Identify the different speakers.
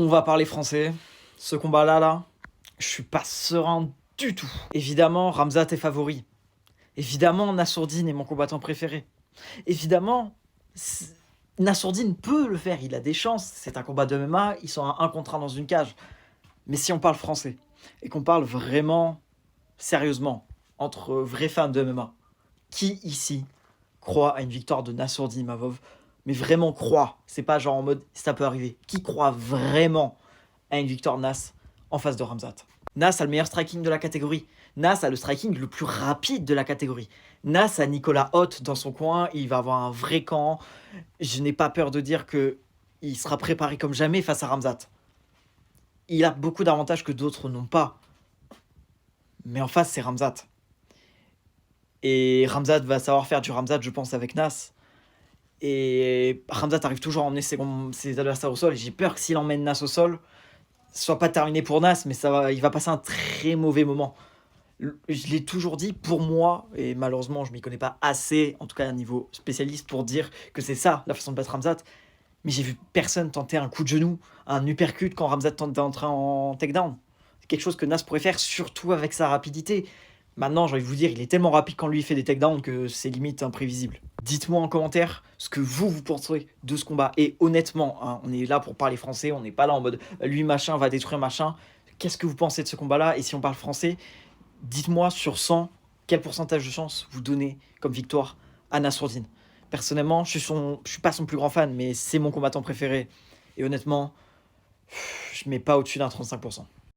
Speaker 1: On va parler français. Ce combat-là, je suis pas serein du tout. Évidemment, Ramzat est favori. Évidemment, Nassourdine est mon combattant préféré. Évidemment, Nassourdine peut le faire, il a des chances. C'est un combat de MMA, ils sont à 1 contre 1 dans une cage. Mais si on parle français, et qu'on parle vraiment sérieusement, entre vrais fans de MMA, qui ici croit à une victoire de Nassourdine Imavov, mais vraiment croit, c'est pas genre en mode ça peut arriver, qui croit vraiment à une victoire Nas en face de Ramzat? Nas a le meilleur striking de la catégorie. Nas a le striking le plus rapide de la catégorie. Nas a Nicolas Hoth dans son coin, il va avoir un vrai camp. Je n'ai pas peur de dire que il sera préparé comme jamais face à Ramzat. Il a beaucoup d'avantages que d'autres n'ont pas. Mais en face, c'est Ramzat. Et Ramzat va savoir faire du Ramzat, je pense, avec Nas. Et Ramzat arrive toujours à emmener ses adversaires au sol. Et j'ai peur que s'il emmène Nas au sol, ce soit pas terminé pour Nas, mais il va passer un très mauvais moment. Je l'ai toujours dit, pour moi, et malheureusement je m'y connais pas assez, en tout cas à un niveau spécialiste, pour dire que c'est ça la façon de battre Ramzat. Mais j'ai vu personne tenter un coup de genou, un uppercut quand Ramzat tentait d'entrer en takedown. C'est quelque chose que Nas pourrait faire, surtout avec sa rapidité. Maintenant, j'ai envie de vous dire, il est tellement rapide quand lui il fait des takedowns que c'est limite imprévisible. Dites-moi en commentaire ce que vous pensez de ce combat. Et honnêtement, hein, on est là pour parler français, on n'est pas là en mode lui machin va détruire machin. Qu'est-ce que vous pensez de ce combat-là? Et si on parle français, dites-moi sur 100, quel pourcentage de chance vous donnez comme victoire à Nassourdine. Personnellement, je suis pas son plus grand fan, mais c'est mon combattant préféré. Et honnêtement, je mets pas au-dessus d'un 35%.